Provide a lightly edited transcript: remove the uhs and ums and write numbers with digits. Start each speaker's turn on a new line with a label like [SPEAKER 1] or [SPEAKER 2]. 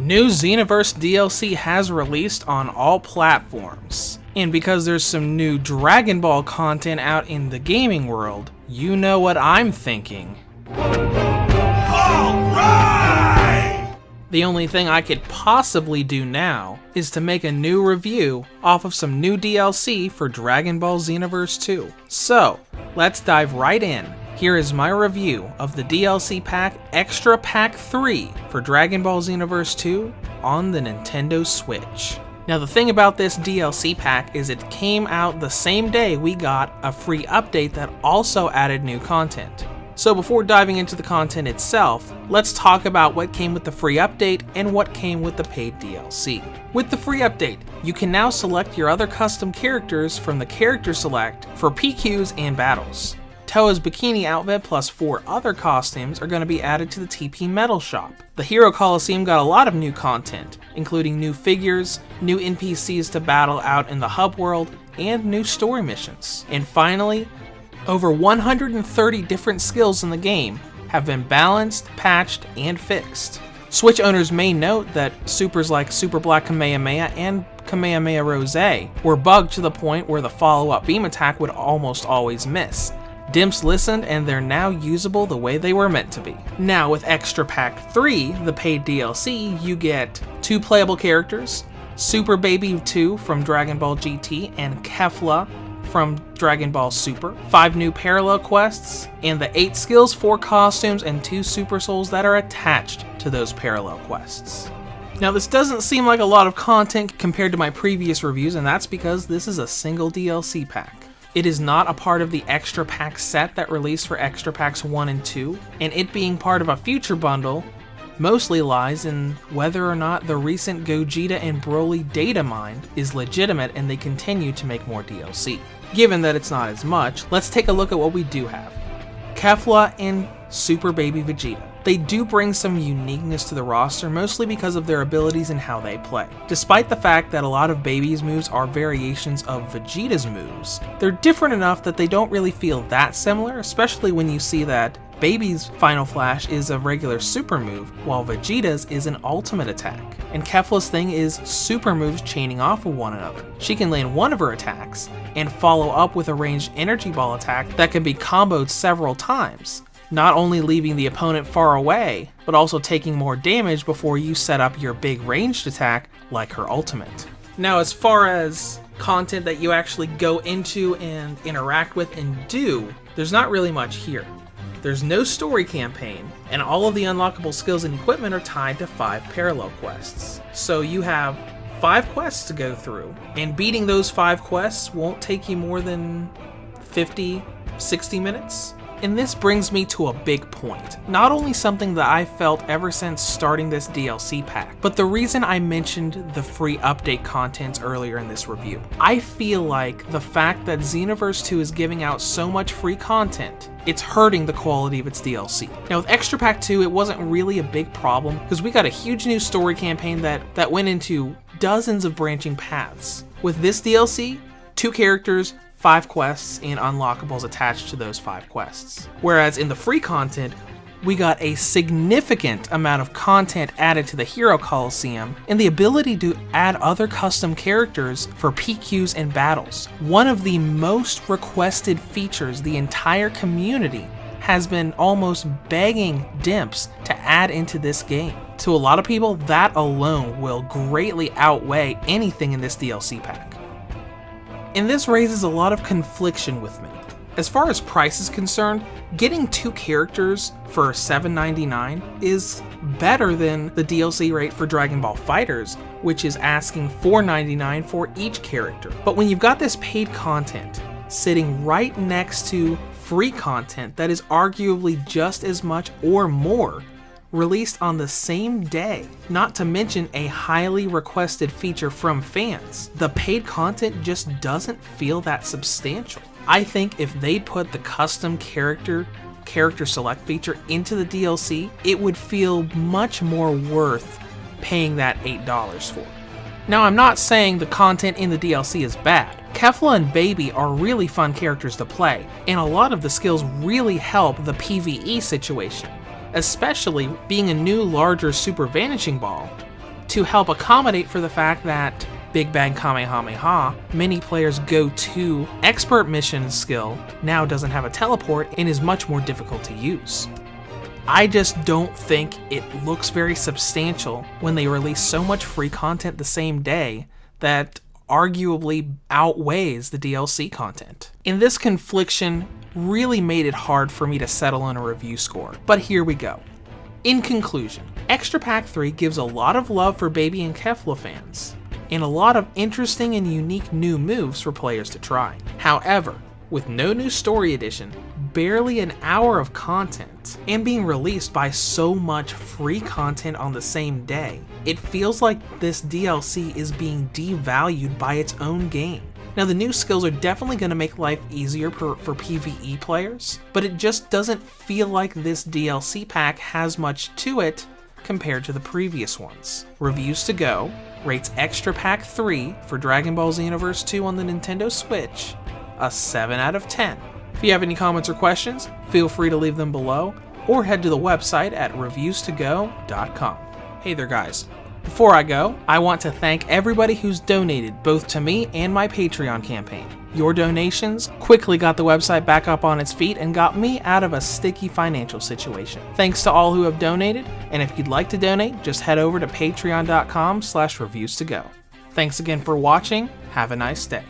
[SPEAKER 1] New Xenoverse DLC has released on all platforms. And because there's some new Dragon Ball content out in the gaming world, you know what I'm thinking. Alright! The only thing I could possibly do now is to make a new review off of some new DLC for Dragon Ball Xenoverse 2. So, let's dive right in. Here is my review of the DLC pack Extra Pack 3 for Dragon Ball Xenoverse 2 on the Nintendo Switch. Now the thing about this DLC pack is it came out the same day we got a free update that also added new content. So before diving into the content itself, let's talk about what came with the free update and what came with the paid DLC. With the free update, you can now select your other custom characters from the character select for PQs and battles. Toa's bikini outfit plus 4 other costumes are going to be added to the TP Metal Shop. The Hero Coliseum got a lot of new content, including new figures, new NPCs to battle out in the hub world, and new story missions. And finally, over 130 different skills in the game have been balanced, patched, and fixed. Switch owners may note that supers like Super Black Kamehameha and Kamehameha Rose were bugged to the point where the follow-up beam attack would almost always miss. Dimps listened and they're now usable the way they were meant to be. Now with Extra Pack 3, the paid DLC, you get 2 playable characters, Super Baby 2 from Dragon Ball GT and Kefla from Dragon Ball Super, 5 new parallel quests, and the 8 skills, 4 costumes, and 2 Super Souls that are attached to those parallel quests. Now this doesn't seem like a lot of content compared to my previous reviews, and that's because this is a single DLC pack. It is not a part of the Extra Pack set that released for Extra Packs 1 and 2, and it being part of a future bundle mostly lies in whether or not the recent Gogeta and Broly data mine is legitimate and they continue to make more DLC. Given that it's not as much, let's take a look at what we do have. Kefla and Super Baby Vegeta. They do bring some uniqueness to the roster, mostly because of their abilities and how they play. Despite the fact that a lot of Baby's moves are variations of Vegeta's moves, they're different enough that they don't really feel that similar, especially when you see that Baby's Final Flash is a regular super move, while Vegeta's is an ultimate attack. And Kefla's thing is super moves chaining off of one another. She can land one of her attacks and follow up with a ranged energy ball attack that can be comboed several times, not only leaving the opponent far away, but also taking more damage before you set up your big ranged attack like her ultimate. Now as far as content that you actually go into and interact with and do, there's not really much here. There's no story campaign, and all of the unlockable skills and equipment are tied to 5 parallel quests. So you have 5 quests to go through, and beating those 5 quests won't take you more than 50, 60 minutes. And this brings me to a big point. Not only something that I felt ever since starting this DLC pack, but the reason I mentioned the free update content earlier in this review. I feel like the fact that Xenoverse 2 is giving out so much free content, it's hurting the quality of its DLC. Now with Extra Pack 2, it wasn't really a big problem because we got a huge new story campaign that went into dozens of branching paths. With this DLC, 2 characters, 5 quests, and unlockables attached to those 5 quests. Whereas in the free content, we got a significant amount of content added to the Hero Coliseum and the ability to add other custom characters for PQs and battles. One of the most requested features the entire community has been almost begging Dimps to add into this game. To a lot of people, that alone will greatly outweigh anything in this DLC pack. And this raises a lot of confliction with me. As far as price is concerned, getting 2 characters for $7.99 is better than the DLC rate for Dragon Ball FighterZ, which is asking $4.99 for each character. But when you've got this paid content sitting right next to free content that is arguably just as much or more, released on the same day, not to mention a highly requested feature from fans, the paid content just doesn't feel that substantial. I think if they put the custom character select feature into the DLC, it would feel much more worth paying that $8 for. Now I'm not saying the content in the DLC is bad. Kefla and Baby are really fun characters to play, and a lot of the skills really help the PvE situation. Especially being a new larger Super Vanishing Ball, To help accommodate for the fact that Big Bang Kamehameha, many players' go-to expert mission skill, now doesn't have a teleport and is much more difficult to use. I just don't think it looks very substantial when they release so much free content the same day that arguably outweighs the DLC content. And this confliction really made it hard for me to settle on a review score, but here we go. In conclusion, Extra Pack 3 gives a lot of love for Baby and Kefla fans, and a lot of interesting and unique new moves for players to try. However, with no new story edition, barely an hour of content, and being released by so much free content on the same day, it feels like this DLC is being devalued by its own game. Now, the new skills are definitely going to make life easier for PvE players, but it just doesn't feel like this DLC pack has much to it compared to the previous ones. Reviews to Go rates Extra Pack 3 for Dragon Ball Xenoverse 2 on the Nintendo Switch a 7 out of 10. If you have any comments or questions, feel free to leave them below, or head to the website at reviewstogo.com. Hey there guys, before I go, I want to thank everybody who's donated both to me and my Patreon campaign. Your donations quickly got the website back up on its feet and got me out of a sticky financial situation. Thanks to all who have donated, and if you'd like to donate, just head over to patreon.com/reviewstogo. Thanks again for watching, have a nice day.